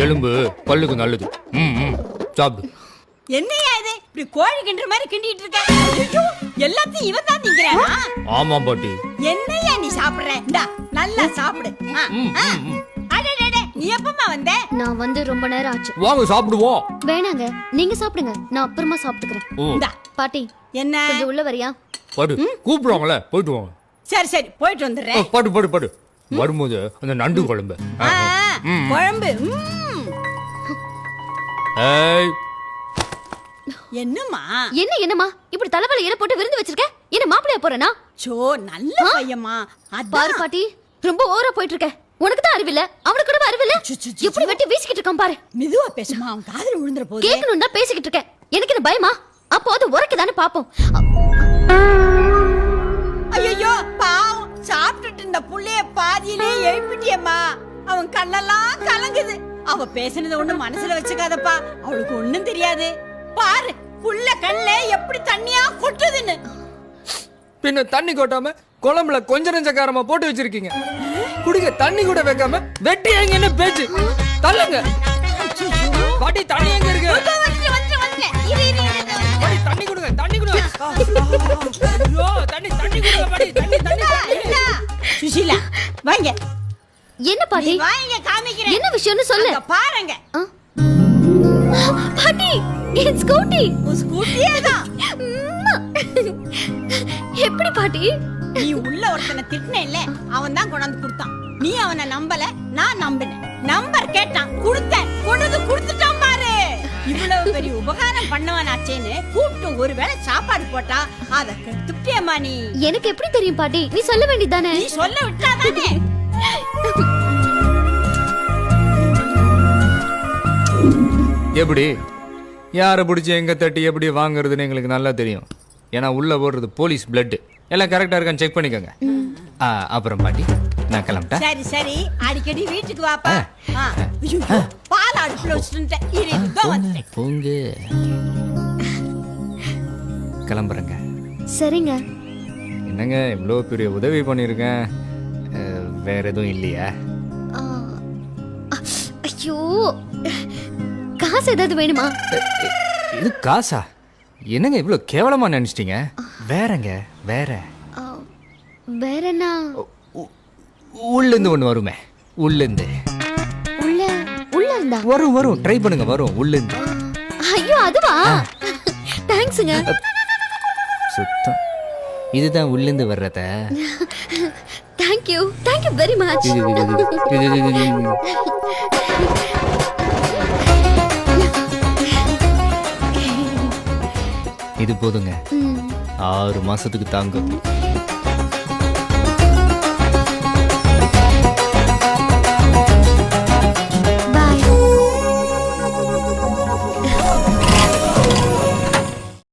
எலும்பு பல்லுக்கு நல்லது. சாப்பிடு. என்னையா இது இப்படி கோழி கிண்டுற மாதிரி கிண்டிட்டு இருக்க? ஐயோ, எல்லாத்தையும் இவன் தான் திங்கறானா? ஆமா பாட்டி. என்னையா நீ சாப்பிடுற? இந்தா நல்லா சாப்பிடு. அடடடே, நீ எப்பமா வந்த? நான் வந்து ரொம்ப நேரம் ஆச்சு. வாங்க சாப்பிடுவோம். வேணாங்க, நீங்க சாப்பிடுங்க, நான் அப்புறமா சாப்பிட்டுக்கிறேன். இந்தா. பாட்டி, என்ன கொஞ்சம் உள்ள வரியா? படு. கூப்பிடுவாங்களே, போயிட்டு வாங்க. சரி சரி, போயிட்டு வந்துடுறேன். படு. வரும்போது அந்த நண்டு குழம்பு. குழம்பு. ஏய், என்னம்மா? என்னம்மா இப்படி தலைவல இலை போட்டு விருந்து வச்சிருக்க? என்ன மாப்பிளையா போறேனா? சோ, நல்ல பையம்மா. பாரு பாட்டி, ரொம்ப ஓவரா போயிட்டு இருக்க. உனக்கு தான் அறிவில்ல, அவனுக்கு கூட அறிவில்ல. எப்படி வெட்டி வீசிக்கிட்டு இருக்கான் பாரு. மெதுவா பேசுமா, அவன் காதுல விழுந்துற போகுது. கேட்கணும் தான் பேசிக்கிட்டு இருக்கேன். எனக்கு என்ன பயமா? அப்போ அது உரைக்கதானே பாப்போம். ஐயோ, பாவம், சாப்பிட்டுட்டு இருந்த புள்ளைய பாதியிலே எழுப்பிட்டியம்மா. அவன் கண்ணெல்லாம் கலங்குது. அவ பேசுனது ஒண்ணு மனசுல வச்சுக்காதப்பா, அவளுக்கு ஒண்ணும் தெரியாது. பாரு, புள்ள கண்ணுல எப்படி தண்ணியா கொட்டுதுன்னு. பின்ன தண்ணி கொட்டாம குழம்புல கொஞ்ச நெஞ்ச காரமா போட்டு வச்சிருக்கீங்க. குடிக்க தண்ணி கூட வைக்காம வெட்டி எங்கன்னு பேச்சு. தள்ளுங்க பாட்டி. தண்ணி எங்க இருக்கு? பாட்டி, தண்ணி கொடுங்க. தண்ணி கொடுங்க. ஐயோ, தண்ணி கொடுங்க பாட்டி. தண்ணி. சுஷீலா, வாங்க. என்ன பாட்டி? வாங்க, காமிக்கிறேன். என்ன விஷயம்னு சொல்லு. பாருங்க. பாட்டி, என் ஸ்கூட்டி. ஸ்கூட்டியே தான். எப்படி பாட்டி? நீ உள்ள ஒருத்தனை திட்டினேல்ல, அவன் தான் கொண்டாந்து கொடுத்தான். நீ அவனை நம்பல, நான் நம்பினேன். நம்பர் கேட்டான், கொடுத்தேன். கொண்டு கொடுத்துட்டான் பாரு. இவ்வளவு பெரிய உபகாரம் பண்ணவனாச்சேன்னு கூப்பிட்டு ஒருவேளை சாப்பாடு போட்டா அதை கெடுத்துட்டியம்மா நீ. எனக்கு எப்படி தெரியும் பாட்டி? நீ சொல்ல வேண்டியதானே? நீ சொல்ல விட்டாதானே. எப்படி யாரை பிடிச்சி எங்க தட்டி எப்படி வாங்குறதுன்னு எங்களுக்கு நல்லா தெரியும். ஏன்னா உள்ள போடுறது போலீஸ் பிளட். எல்லாம் கரெக்டா இருக்கான்னு செக் பண்ணிக்கோங்க. அப்புறம் பாட்டி, நான் கிளம்பிட்டேன். சரி சரி, அடிக்கடி வீட்டுக்கு வாப்பா. பால் அடுப்புல வச்சுட்டேன். போங்க, கிளம்புறேங்க. சரிங்க. என்னங்க இவ்வளோ பெரிய உதவி பண்ணியிருக்கேன், வேற எதுவும் இல்லையா? ஐயோ, காசு ஏதாவது வேணுமா? இது காசா? என்னங்க இவ்வளோ கேவலமா நினைச்சிட்டீங்க? வேறங்க வேற வேற என்ன? உள்ளேருந்து ஒன்று வருமே. உள்ளேருந்து உள்ள இருந்தா வரும். ட்ரை பண்ணுங்க, வரும் உள்ளேருந்து. ஐயோ, அதுவா? தேங்க்ஸுங்க. சுத்தம் இதுதான் உள்ளேருந்து வர்றத. Thank you very much. இது போதுங்க, 6 மாசத்துக்கு தாங்கும்.